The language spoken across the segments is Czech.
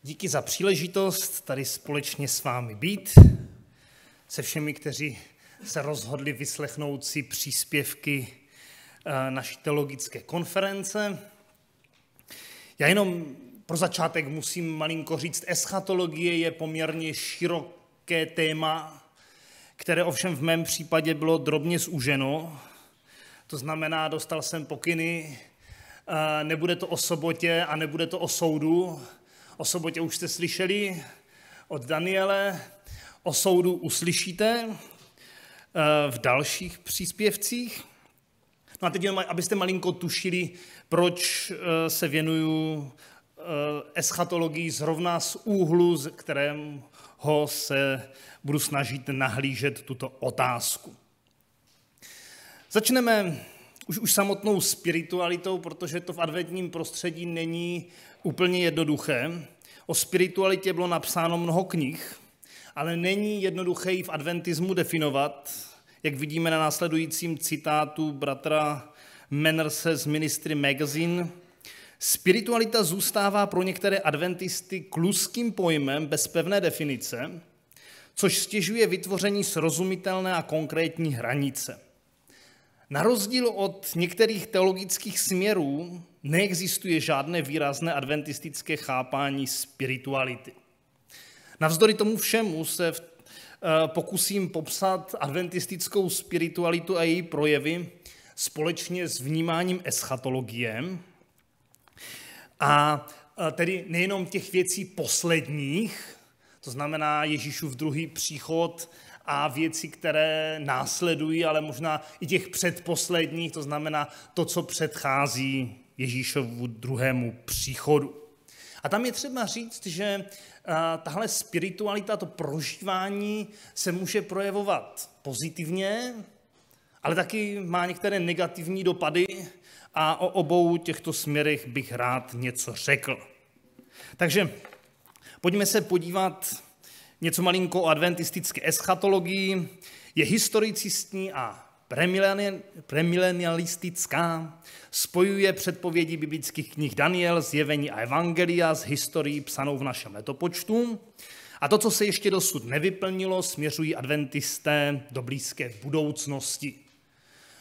Díky za příležitost tady společně s vámi být, se všemi, kteří se rozhodli vyslechnout si příspěvky naší teologické konference. Já jenom pro začátek musím malinko říct, eschatologie je poměrně široké téma, které ovšem v mém případě bylo drobně zúženo. To znamená, dostal jsem pokyny, nebude to o sobotě a nebude to o soudu. O sobotě už jste slyšeli od Daniele, o soudu uslyšíte v dalších příspěvcích. No a teď jenom, abyste malinko tušili, proč se věnuju eschatologii zrovna z úhlu, z kterého se budu snažit nahlížet tuto otázku. Začneme už samotnou spiritualitou, protože to v adventním prostředí není úplně jednoduché. O spiritualitě bylo napsáno mnoho knih, ale není jednoduché ji v adventismu definovat, jak vidíme na následujícím citátu bratra Mannerse z Ministry Magazine. Spiritualita zůstává pro některé adventisty kluským pojmem bez pevné definice, což stěžuje vytvoření srozumitelné a konkrétní hranice. Na rozdíl od některých teologických směrů neexistuje žádné výrazné adventistické chápání spirituality. Navzdory tomu všemu se pokusím popsat adventistickou spiritualitu a její projevy společně s vnímáním eschatologie. A tedy nejenom těch věcí posledních, to znamená Ježíšův druhý příchod a věci, které následují, ale možná i těch předposledních, to znamená to, co předchází Ježíšovu druhému příchodu. A tam je třeba říct, že tahle spiritualita, to prožívání se může projevovat pozitivně, ale taky má některé negativní dopady a o obou těchto směrech bych rád něco řekl. Takže pojďme se podívat něco malinko o adventistické eschatologii. Je historicistní a premilenialistická, spojuje předpovědi biblických knih Daniel, Zjevení a Evangelia s historií psanou v našem letopočtu. A to, co se ještě dosud nevyplnilo, směřují adventisté do blízké budoucnosti.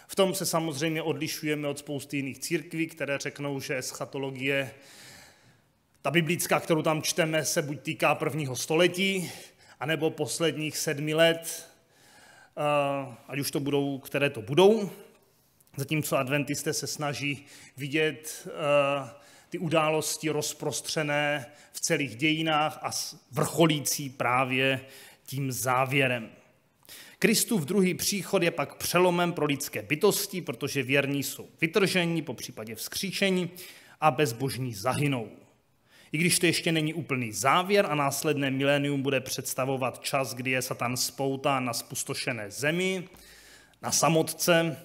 V tom se samozřejmě odlišujeme od spousty jiných církví, které řeknou, že eschatologie, ta biblická, kterou tam čteme, se buď týká prvního století, anebo posledních 7 let, ať už to budou, které to budou. Zatímco adventisté se snaží vidět ty události rozprostřené v celých dějinách a vrcholící právě tím závěrem. Kristův druhý příchod je pak přelomem pro lidské bytosti, protože věrní jsou vytrženi, popřípadě vzkříšení a bezbožní zahynou. I když to ještě není úplný závěr a následné milénium bude představovat čas, kdy je Satan spoután na zpustošené zemi, na samotce,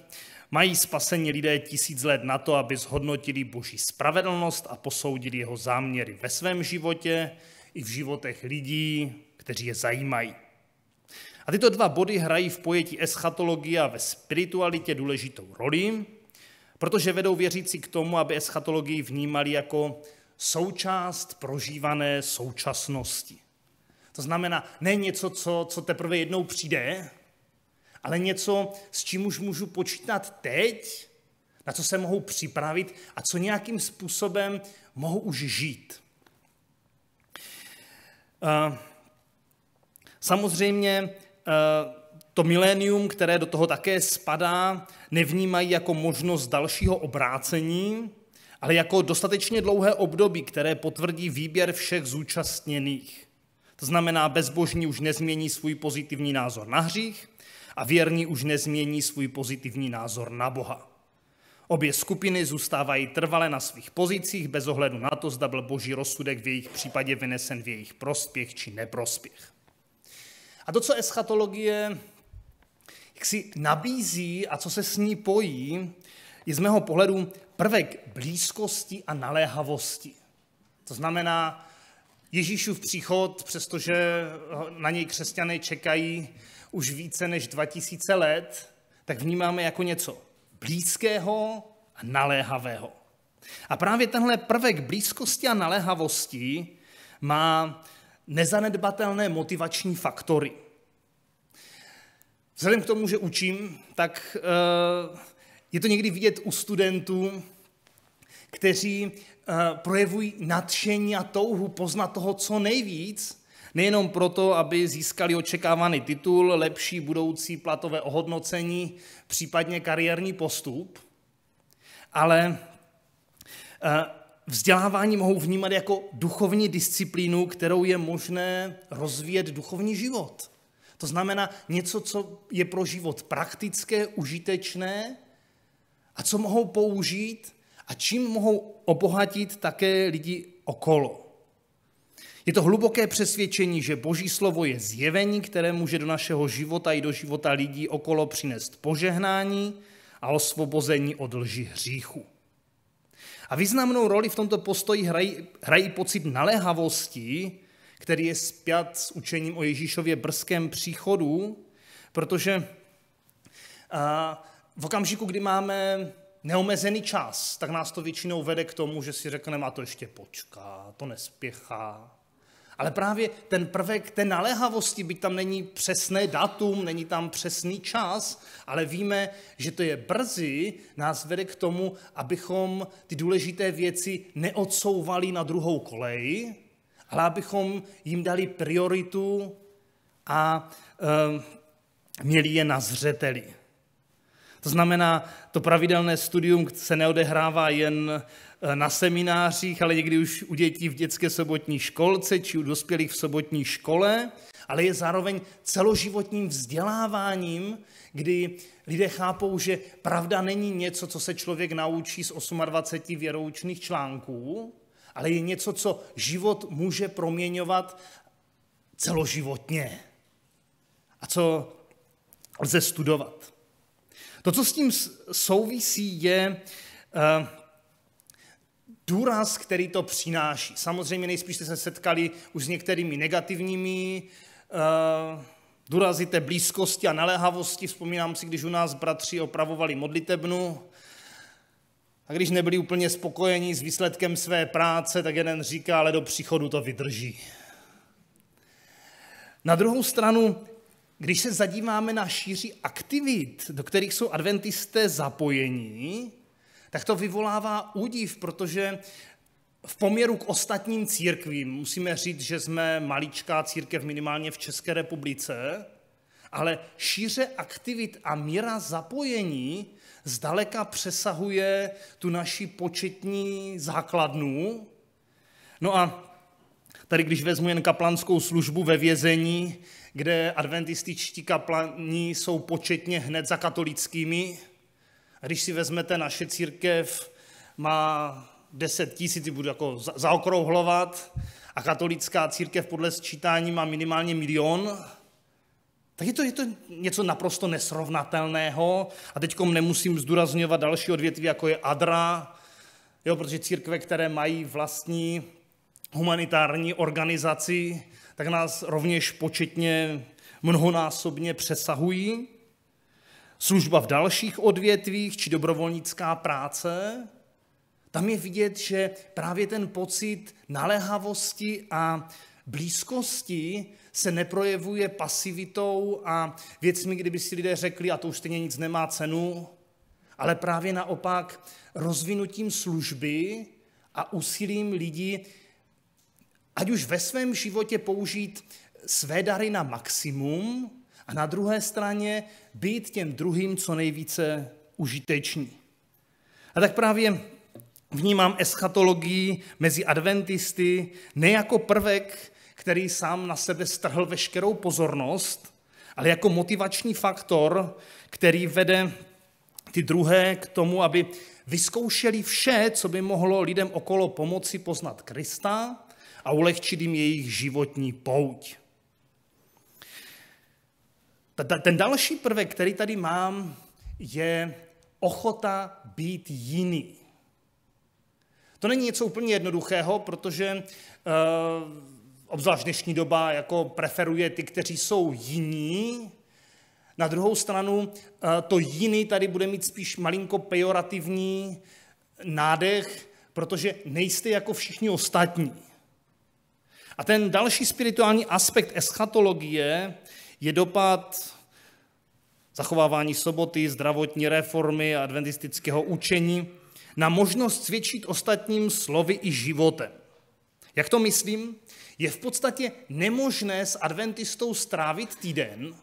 mají spasení lidé 1000 let na to, aby zhodnotili Boží spravedlnost a posoudili jeho záměry ve svém životě i v životech lidí, kteří je zajímají. A tyto dva body hrají v pojetí eschatologie a ve spiritualitě důležitou roli, protože vedou věřící k tomu, aby eschatologii vnímali jako součást prožívané současnosti. To znamená ne něco, co teprve jednou přijde, ale něco, s čím už můžu počítat teď, na co se mohu připravit a co nějakým způsobem mohu už žít. Samozřejmě to milénium, které do toho také spadá, nevnímají jako možnost dalšího obrácení, ale jako dostatečně dlouhé období, které potvrdí výběr všech zúčastněných. To znamená, bezbožní už nezmění svůj pozitivní názor na hřích a věrní už nezmění svůj pozitivní názor na Boha. Obě skupiny zůstávají trvale na svých pozicích bez ohledu na to, zda byl Boží rozsudek v jejich případě vynesen v jejich prospěch či neprospěch. A to, co eschatologie jaksi nabízí a co se s ní pojí, je z mého pohledu prvek blízkosti a naléhavosti. To znamená, Ježíšův příchod, přestože na něj křesťané čekají už více než 2000 let, tak vnímáme jako něco blízkého a naléhavého. A právě tenhle prvek blízkosti a naléhavosti má nezanedbatelné motivační faktory. Vzhledem k tomu, že učím, tak je to někdy vidět u studentů, kteří projevují nadšení a touhu poznat toho co nejvíc, nejenom proto, aby získali očekávaný titul, lepší budoucí platové ohodnocení, případně kariérní postup, ale vzdělávání mohou vnímat jako duchovní disciplínu, kterou je možné rozvíjet duchovní život. To znamená něco, co je pro život praktické, užitečné a co mohou použít a čím mohou obohatit také lidi okolo. Je to hluboké přesvědčení, že Boží slovo je zjevení, které může do našeho života i do života lidí okolo přinést požehnání a osvobození od lži hříchu. A významnou roli v tomto postoji hrají pocit naléhavosti, který je spjat s učením o Ježíšově brzkém příchodu, protože v okamžiku, kdy máme neomezený čas, tak nás to většinou vede k tomu, že si řekneme, a to ještě počká, to nespěchá. Ale právě ten prvek té naléhavosti, byť tam není přesné datum, není tam přesný čas, ale víme, že to je brzy, nás vede k tomu, abychom ty důležité věci neodsouvali na druhou kolej, ale abychom jim dali prioritu a měli je na zřeteli. To znamená, to pravidelné studium se neodehrává jen na seminářích, ale někdy už u dětí v dětské sobotní školce či u dospělých v sobotní škole, ale je zároveň celoživotním vzděláváním, kdy lidé chápou, že pravda není něco, co se člověk naučí z 28 věroučných článků, ale je něco, co život může proměňovat celoživotně a co lze studovat. To, co s tím souvisí, je důraz, který to přináší. Samozřejmě nejspíš jste se setkali už s některými negativními důrazy té blízkosti a naléhavosti. Vzpomínám si, když u nás bratři opravovali modlitebnu a když nebyli úplně spokojení s výsledkem své práce, tak jeden říká, ale do příchodu to vydrží. Na druhou stranu, když se zadíváme na šíři aktivit, do kterých jsou adventisté zapojení, tak to vyvolává údiv, protože v poměru k ostatním církvím, musíme říct, že jsme maličká církev minimálně v České republice, ale šíře aktivit a míra zapojení zdaleka přesahuje tu naši početní základnu. No a tady, když vezmu jen kaplanskou službu ve vězení, kde adventističtí kaplani jsou početně hned za katolickými. A když si vezmete, naše církev má 10 000, budu jako zaokrouhlovat, a katolická církev podle sčítání má minimálně 1 000 000, tak je to něco naprosto nesrovnatelného. A teď nemusím zdůrazňovat další odvětví, jako je ADRA, protože církve, které mají vlastní humanitární organizaci, tak nás rovněž početně mnohonásobně přesahují. Služba v dalších odvětvích či dobrovolnická práce, tam je vidět, že právě ten pocit naléhavosti a blízkosti se neprojevuje pasivitou a věcmi, kdyby si lidé řekli, a to už stejně nic nemá cenu, ale právě naopak rozvinutím služby a úsilím lidí, ať už ve svém životě použít své dary na maximum a na druhé straně být těm druhým co nejvíce užiteční. A tak právě vnímám eschatologii mezi adventisty ne jako prvek, který sám na sebe strhl veškerou pozornost, ale jako motivační faktor, který vede ty druhé k tomu, aby vyzkoušeli vše, co by mohlo lidem okolo pomoci poznat Krista a ulehčit jim jejich životní pouť. Ten další prvek, který tady mám, je ochota být jiný. To není něco úplně jednoduchého, protože obzvlášť dnešní doba jako preferuje ty, kteří jsou jiní. Na druhou stranu to jiný tady bude mít spíš malinko pejorativní nádech, protože nejste jako všichni ostatní. A ten další spirituální aspekt eschatologie je dopad zachovávání soboty, zdravotní reformy a adventistického učení na možnost svědčit ostatním slovy i životem. Jak to myslím? Je v podstatě nemožné s adventistou strávit týden,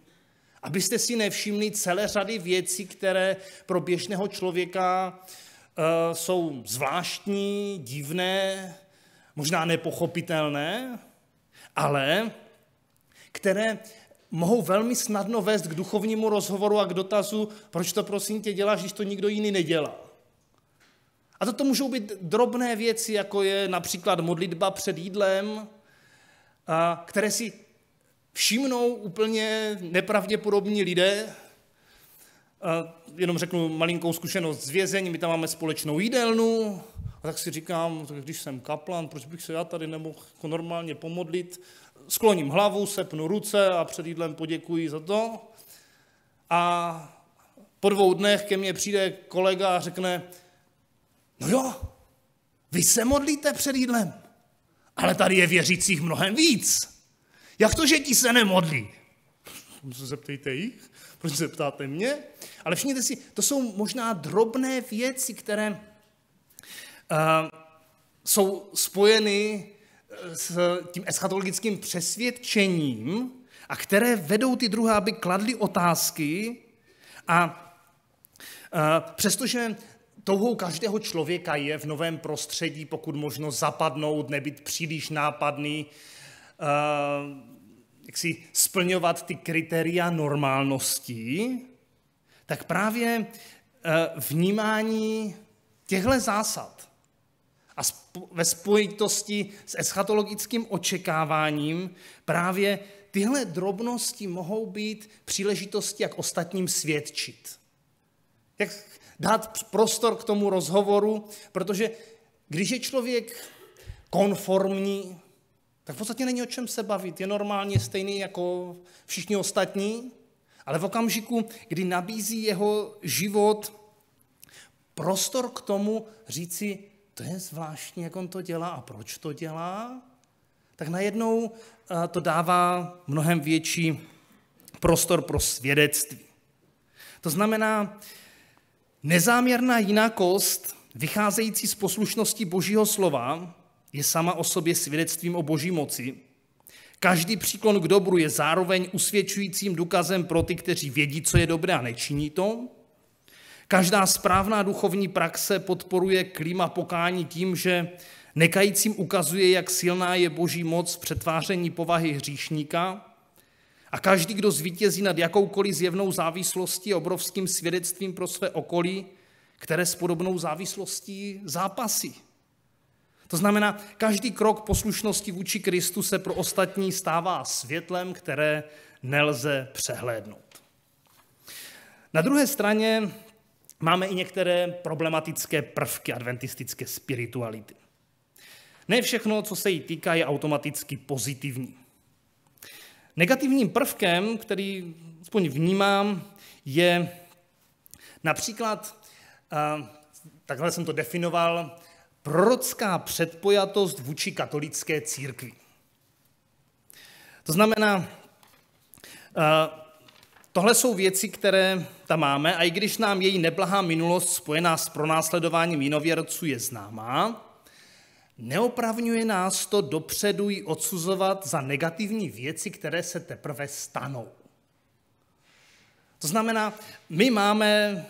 abyste si nevšimli celé řady věcí, které pro běžného člověka jsou zvláštní, divné, možná nepochopitelné, ale které mohou velmi snadno vést k duchovnímu rozhovoru a k dotazu, proč to prosím tě děláš, když to nikdo jiný nedělá. A to můžou být drobné věci, jako je například modlitba před jídlem, které si všimnou úplně nepravděpodobní lidé. Jenom řeknu malinkou zkušenost z vězení, my tam máme společnou jídelnu, a tak si říkám, když jsem kaplan, proč bych se já tady nemohl jako normálně pomodlit. Skloním hlavu, sepnu ruce a před jídlem poděkuji za to. A po 2 dnech ke mně přijde kolega a řekne, no jo, vy se modlíte před jídlem, ale tady je věřících mnohem víc. Jak to, že ti se nemodlí? Se zeptejte jich, proč se ptáte mě? Ale všimněte si, to jsou možná drobné věci, které jsou spojeny s tím eschatologickým přesvědčením a které vedou ty druhé, aby kladly otázky a přestože touhou každého člověka je v novém prostředí, pokud možno zapadnout, nebýt příliš nápadný, jak si splňovat ty kritéria normálnosti, tak právě vnímání těchto zásad a ve spojitosti s eschatologickým očekáváním právě tyhle drobnosti mohou být příležitosti, jak ostatním svědčit. Jak dát prostor k tomu rozhovoru, protože když je člověk konformní, tak v podstatě není o čem se bavit. Je normálně stejný jako všichni ostatní, ale v okamžiku, kdy nabízí jeho život prostor k tomu říci, to je zvláštní, jak on to dělá a proč to dělá, tak najednou to dává mnohem větší prostor pro svědectví. To znamená, nezáměrná jinakost, vycházející z poslušnosti Božího slova, je sama o sobě svědectvím o Boží moci. Každý příklon k dobru je zároveň usvědčujícím důkazem pro ty, kteří vědí, co je dobré a nečiní to. Každá správná duchovní praxe podporuje klima pokání tím, že nekajícím ukazuje, jak silná je Boží moc v přetváření povahy hříšníka. A každý, kdo zvítězí nad jakoukoliv zjevnou závislostí a obrovským svědectvím pro své okolí, které s podobnou závislostí zápasí. To znamená, každý krok poslušnosti vůči Kristu se pro ostatní stává světlem, které nelze přehlédnout. Na druhé straně máme i některé problematické prvky adventistické spirituality. Ne všechno, co se jí týká, je automaticky pozitivní. Negativním prvkem, který aspoň vnímám, je například, takhle jsem to definoval, prorocká předpojatost vůči katolické církvi. To znamená, tohle jsou věci, které tam máme, a i když nám její neblahá minulost spojená s pronásledováním jinověrců je známá, neopravňuje nás to dopředu ji odsuzovat za negativní věci, které se teprve stanou. To znamená, my máme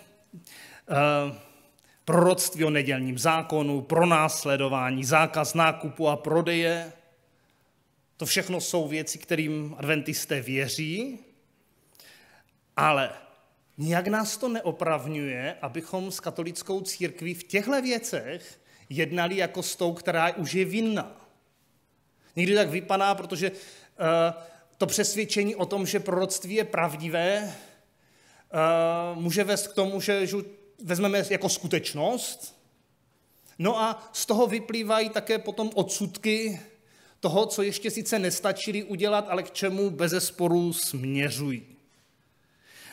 proroctví o nedělním zákonu, pronásledování, zákaz nákupu a prodeje. To všechno jsou věci, kterým adventisté věří, ale nijak nás to neopravňuje, abychom s katolickou církví v těchto věcech jednali jako s tou, která už je vinná. Někdy tak vypadá, protože to přesvědčení o tom, že proroctví je pravdivé, může vést k tomu, že vezmeme jako skutečnost, no a z toho vyplývají také potom odsudky toho, co ještě sice nestačili udělat, ale k čemu bezesporu směřují.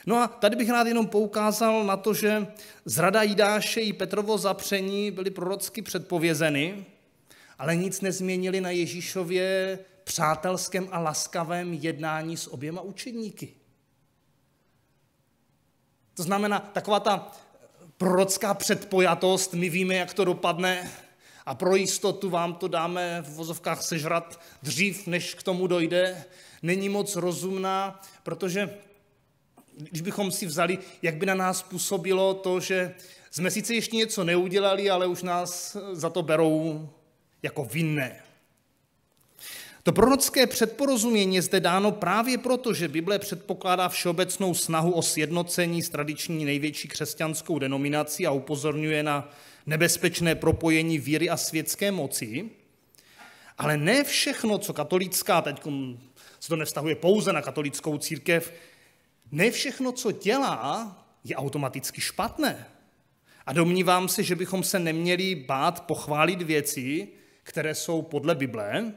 No a tady bych rád jenom poukázal na to, že zrada Jidáše i Petrovo zapření byly prorocky předpovězeny, ale nic nezměnili na Ježíšově přátelském a laskavém jednání s oběma učedníky. To znamená, taková ta prorocká předpojatost, my víme, jak to dopadne a pro jistotu vám to dáme v vozovkách sežrat dřív, než k tomu dojde, není moc rozumná, protože když bychom si vzali, jak by na nás působilo to, že jsme sice ještě něco neudělali, ale už nás za to berou jako vinné. To prorocké předporozumění je zde dáno právě proto, že Bible předpokládá všeobecnou snahu o sjednocení s tradiční největší křesťanskou denominací a upozorňuje na nebezpečné propojení víry a světské moci, ale ne všechno, co katolická, teď se to nevztahuje pouze na katolickou církev, ne všechno, co dělá, je automaticky špatné. A domnívám se, že bychom se neměli bát pochválit věci, které jsou podle Bible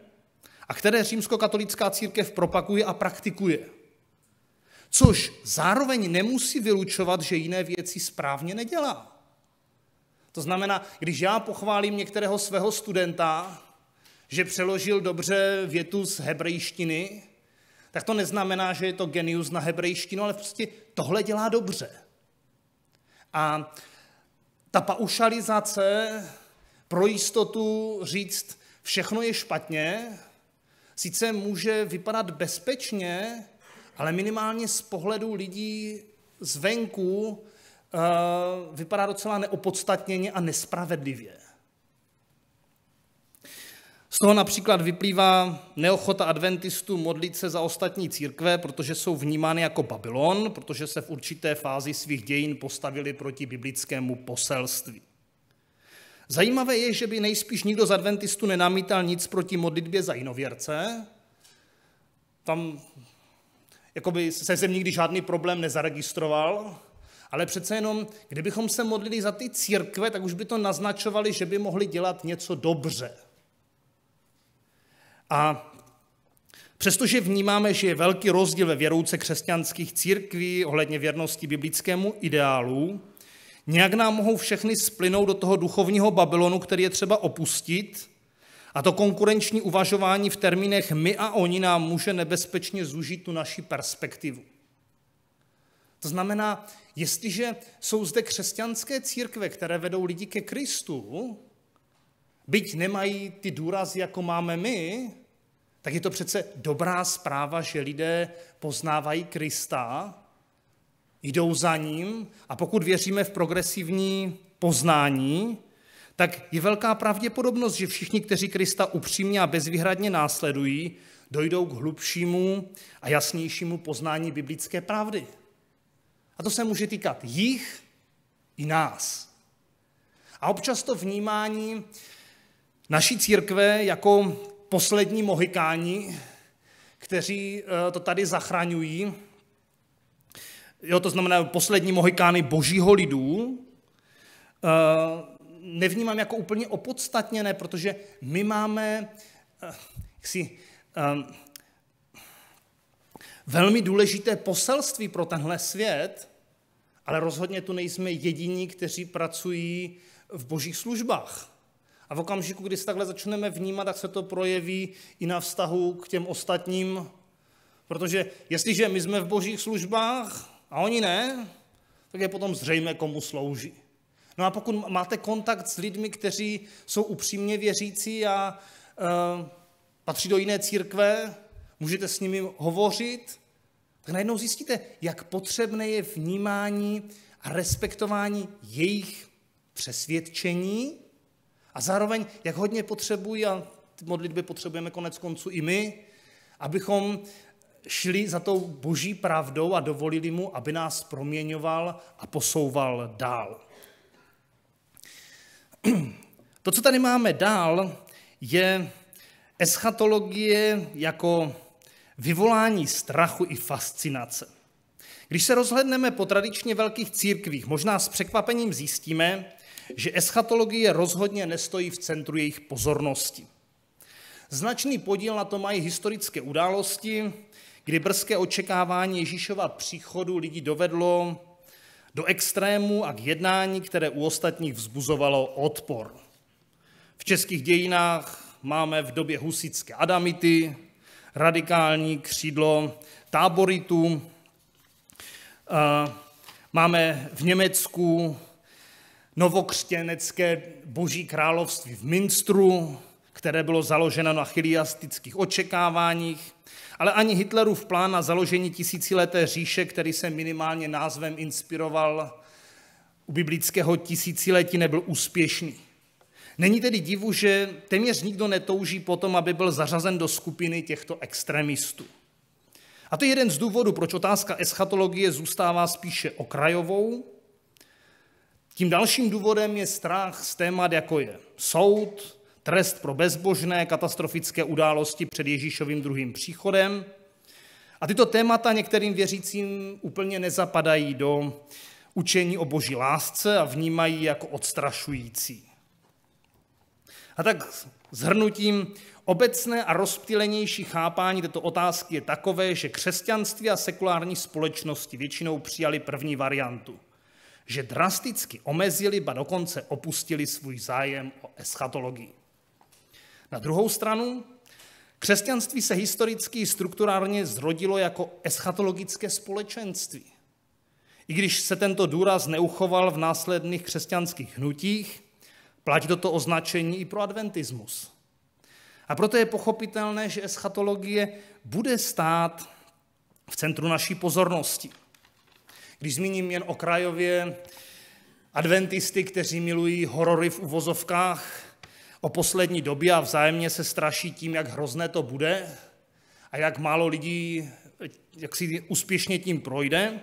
a které římskokatolická církev propaguje a praktikuje. Což zároveň nemusí vylučovat, že jiné věci správně nedělá. To znamená, když já pochválím některého svého studenta, že přeložil dobře větu z hebrejštiny, tak to neznamená, že je to genius na hebrejštinu, ale prostě tohle dělá dobře. A ta paušalizace pro jistotu říct, všechno je špatně, sice může vypadat bezpečně, ale minimálně z pohledu lidí zvenku vypadá docela neopodstatněně a nespravedlivě. Z toho například vyplývá neochota adventistů modlit se za ostatní církve, protože jsou vnímány jako Babylon, protože se v určité fázi svých dějin postavili proti biblickému poselství. Zajímavé je, že by nejspíš nikdo z adventistů nenamítal nic proti modlitbě za jinověrce. Tam jakoby se sem nikdy žádný problém nezaregistroval, ale přece jenom, kdybychom se modlili za ty církve, tak už by to naznačovali, že by mohli dělat něco dobře. A přestože vnímáme, že je velký rozdíl ve věrouce křesťanských církví ohledně věrnosti biblickému ideálu, nějak nám mohou všechny splynout do toho duchovního Babylonu, který je třeba opustit, a to konkurenční uvažování v termínech my a oni nám může nebezpečně zúžit tu naši perspektivu. To znamená, jestliže jsou zde křesťanské církve, které vedou lidi ke Kristu, byť nemají ty důrazy, jako máme my, tak je to přece dobrá zpráva, že lidé poznávají Krista, jdou za ním a pokud věříme v progresivní poznání, tak je velká pravděpodobnost, že všichni, kteří Krista upřímně a bezvýhradně následují, dojdou k hlubšímu a jasnějšímu poznání biblické pravdy. A to se může týkat jich i nás. A občas to vnímání naší církve jako poslední mohykáni, kteří to tady zachraňují, to znamená poslední mohykány božího lidu, nevnímám jako úplně opodstatněné, protože my máme velmi důležité poselství pro tenhle svět, ale rozhodně tu nejsme jediní, kteří pracují v božích službách. A v okamžiku, kdy se takhle začneme vnímat, tak se to projeví i na vztahu k těm ostatním, protože jestliže my jsme v božích službách a oni ne, tak je potom zřejmé, komu slouží. No a pokud máte kontakt s lidmi, kteří jsou upřímně věřící a patří do jiné církve, můžete s nimi hovořit, tak najednou zjistíte, jak potřebné je vnímání a respektování jejich přesvědčení a zároveň, jak hodně potřebují, a ty modlitby potřebujeme konec konců i my, abychom šli za tou boží pravdou a dovolili mu, aby nás proměňoval a posouval dál. To, co tady máme dál, je eschatologie jako vyvolání strachu i fascinace. Když se rozhlédneme po tradičně velkých církvích, možná s překvapením zjistíme, že eschatologie rozhodně nestojí v centru jejich pozornosti. Značný podíl na to mají historické události, kdy brzké očekávání Ježíšova příchodu lidi dovedlo do extrému a k jednání, které u ostatních vzbuzovalo odpor. V českých dějinách máme v době husitské Adamity, radikální křídlo táboritů. Máme v Německu novokřtěnecké boží království v Münsteru, které bylo založeno na chiliastických očekáváních, ale ani Hitlerův plán na založení tisícileté říše, který se minimálně názvem inspiroval u biblického tisíciletí, nebyl úspěšný. Není tedy divu, že téměř nikdo netouží potom, aby byl zařazen do skupiny těchto extremistů. A to je jeden z důvodů, proč otázka eschatologie zůstává spíše okrajovou. Tím dalším důvodem je strach z témat, jako je soud, trest pro bezbožné, katastrofické události před Ježíšovým druhým příchodem. A tyto témata některým věřícím úplně nezapadají do učení o boží lásce a vnímají jako odstrašující. A tak shrnutím, obecné a rozptýlenější chápání této otázky je takové, že křesťanství a sekulární společnosti většinou přijali první variantu, že drasticky omezili, ba dokonce opustili svůj zájem o eschatologii. Na druhou stranu, křesťanství se historicky strukturálně zrodilo jako eschatologické společenství. I když se tento důraz neuchoval v následných křesťanských hnutích, platí toto označení i pro adventismus. A proto je pochopitelné, že eschatologie bude stát v centru naší pozornosti. Když zmíním jen okrajově adventisty, kteří milují horory v uvozovkách o poslední době a vzájemně se straší tím, jak hrozné to bude a jak málo lidí jak si úspěšně tím projde,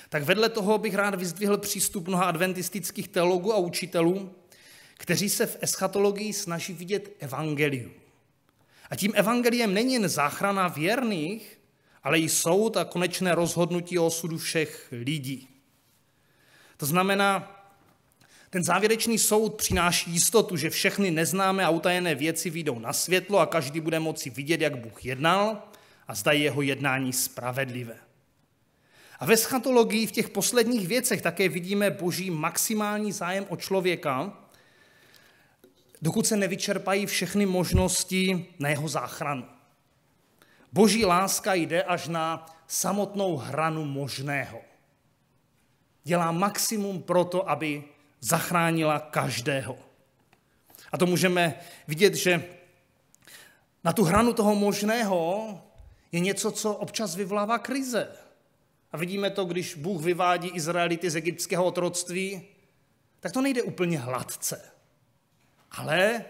tak vedle toho bych rád vyzdvihl přístup mnoha adventistických teologů a učitelů, kteří se v eschatologii snaží vidět evangelium. A tím evangeliem není jen záchrana věrných, ale i soud a konečné rozhodnutí o osudu všech lidí. To znamená, ten závěrečný soud přináší jistotu, že všechny neznámé a utajené věci vyjdou na světlo a každý bude moci vidět, jak Bůh jednal a zda je jeho jednání spravedlivé. A ve eschatologii v těch posledních věcech také vidíme boží maximální zájem o člověka, dokud se nevyčerpají všechny možnosti na jeho záchranu. Boží láska jde až na samotnou hranu možného. Dělá maximum pro to, aby zachránila každého. A to můžeme vidět, že na tu hranu toho možného je něco, co občas vyvolává krize. A vidíme to, když Bůh vyvádí Izraelity z egyptského otroctví, tak to nejde úplně hladce. Ale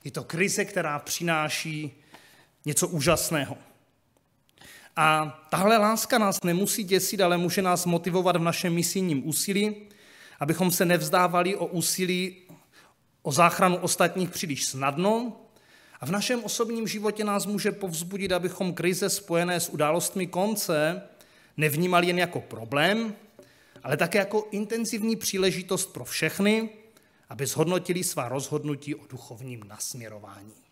je to krize, která přináší něco úžasného. A tahle láska nás nemusí děsit, ale může nás motivovat v našem misijním úsilí, abychom se nevzdávali o úsilí o záchranu ostatních příliš snadno. A v našem osobním životě nás může povzbudit, abychom krize spojené s událostmi konce nevnímali jen jako problém, ale také jako intenzivní příležitost pro všechny, aby zhodnotili svá rozhodnutí o duchovním nasměrování.